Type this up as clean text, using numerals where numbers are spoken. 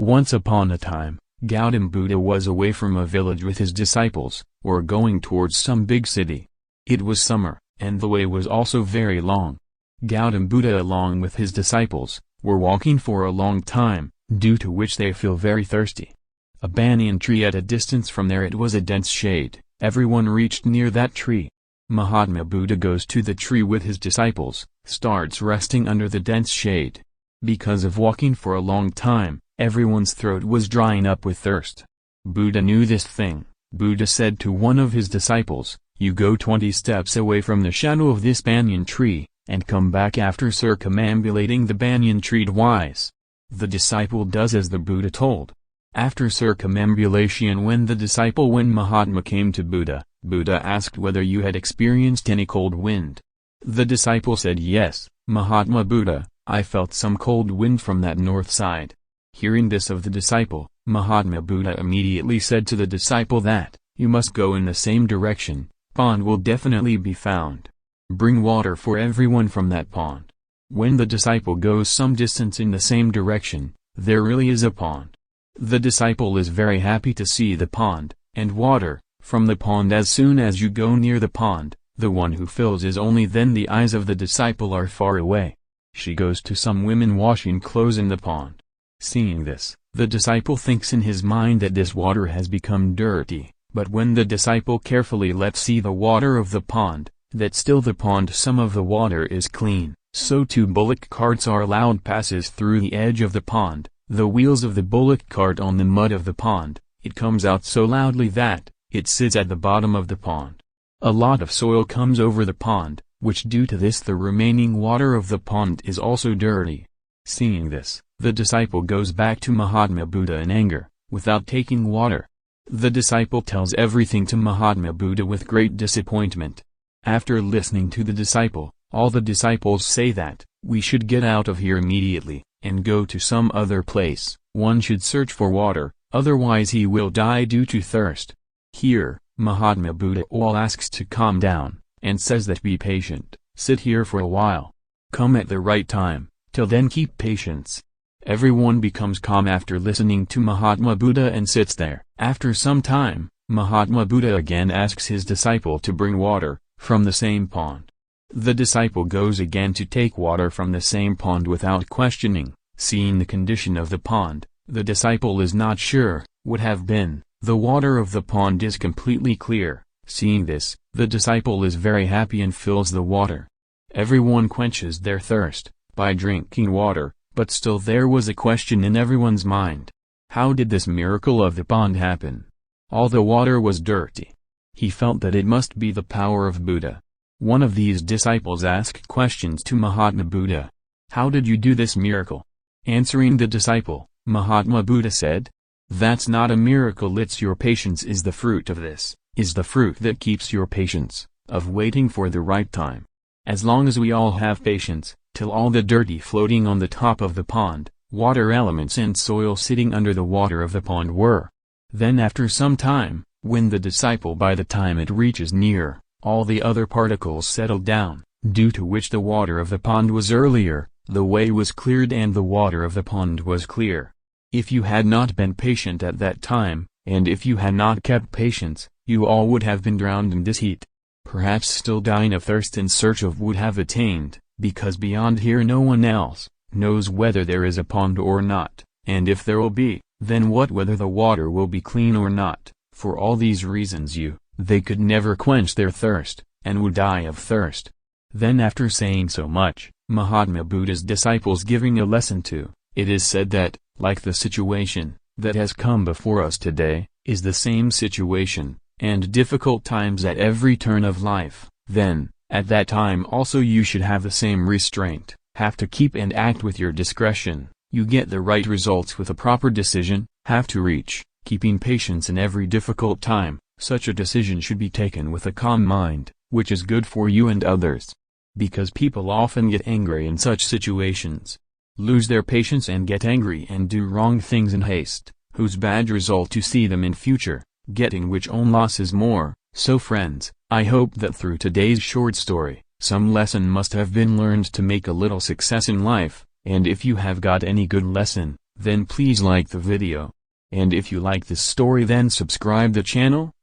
Once upon a time, Gautam Buddha was away from a village with his disciples, or going towards some big city. It was summer, and the way was also very long. Gautam Buddha along with his disciples, were walking for a long time, due to which they feel very thirsty. A banyan tree at a distance from there, it was a dense shade. Everyone reached near that tree. Mahatma Buddha goes to the tree with his disciples, starts resting under the dense shade. Because of walking for a long time, everyone's throat was drying up with thirst. Buddha knew this thing. Buddha said to one of his disciples, "You go 20 steps away from the shadow of this banyan tree, and come back after circumambulating the banyan tree twice." The disciple does as the Buddha told. After circumambulation, when Mahatma came to Buddha, Buddha asked whether you had experienced any cold wind. The disciple said, "Yes, Mahatma Buddha, I felt some cold wind from that north side." Hearing this of the disciple, Mahatma Buddha immediately said to the disciple that, "You must go in the same direction, pond will definitely be found. Bring water for everyone from that pond." When the disciple goes some distance in the same direction, there really is a pond. The disciple is very happy to see the pond, and water, from the pond. As soon as you go near the pond, the one who fills is only then the eyes of the disciple are far away. She goes to some women washing clothes in the pond. Seeing this, the disciple thinks in his mind that this water has become dirty, but when the disciple carefully lets see the water of the pond, that still the pond some of the water is clean. So 2 bullock carts are allowed passes through the edge of the pond. The wheels of the bullock cart on the mud of the pond, it comes out so loudly that, it sits at the bottom of the pond. A lot of soil comes over the pond, which due to this the remaining water of the pond is also dirty. Seeing this, the disciple goes back to Mahatma Buddha in anger, without taking water. The disciple tells everything to Mahatma Buddha with great disappointment. After listening to the disciple, all the disciples say that, "We should get out of here immediately, and go to some other place. One should search for water, otherwise he will die due to thirst." Here, Mahatma Buddha all asks to calm down, and says that be patient, sit here for a while. Come at the right time, till then keep patience. Everyone becomes calm after listening to Mahatma Buddha and sits there. After some time, Mahatma Buddha again asks his disciple to bring water, from the same pond. The disciple goes again to take water from the same pond without questioning. Seeing the condition of the pond, the disciple is not sure, would have been, the water of the pond is completely clear. Seeing this, the disciple is very happy and fills the water. Everyone quenches their thirst, by drinking water, but still there was a question in everyone's mind. How did this miracle of the pond happen? All the water was dirty. He felt that it must be the power of Buddha. One of these disciples asked questions to Mahatma Buddha. "How did you do this miracle?" Answering the disciple, Mahatma Buddha said, "That's not a miracle, it's your patience is the fruit of this, is the fruit that keeps your patience, of waiting for the right time. As long as we all have patience, till all the dirty floating on the top of the pond, water elements and soil sitting under the water of the pond were. Then after some time, when the disciple by the time it reaches near, all the other particles settled down, due to which the water of the pond was earlier, the way was cleared and the water of the pond was clear. If you had not been patient at that time, and if you had not kept patience, you all would have been drowned in this heat. Perhaps still dying of thirst in search of would have attained, because beyond here no one else knows whether there is a pond or not, and if there will be, then what whether the water will be clean or not. For all these reasons they could never quench their thirst, and would die of thirst." Then after saying so much, Mahatma Buddha's disciples giving a lesson to, it is said that, like the situation that has come before us today, is the same situation, and difficult times at every turn of life, then, at that time also you should have the same restraint, have to keep and act with your discretion, you get the right results with a proper decision, have to reach, keeping patience in every difficult time. Such a decision should be taken with a calm mind, which is good for you and others. Because people often get angry in such situations, lose their patience and get angry and do wrong things in haste, whose bad result you see them in future, getting which own loss is more. So friends, I hope that through today's short story, some lesson must have been learned to make a little success in life, and if you have got any good lesson, then please like the video. And if you like this story then subscribe the channel.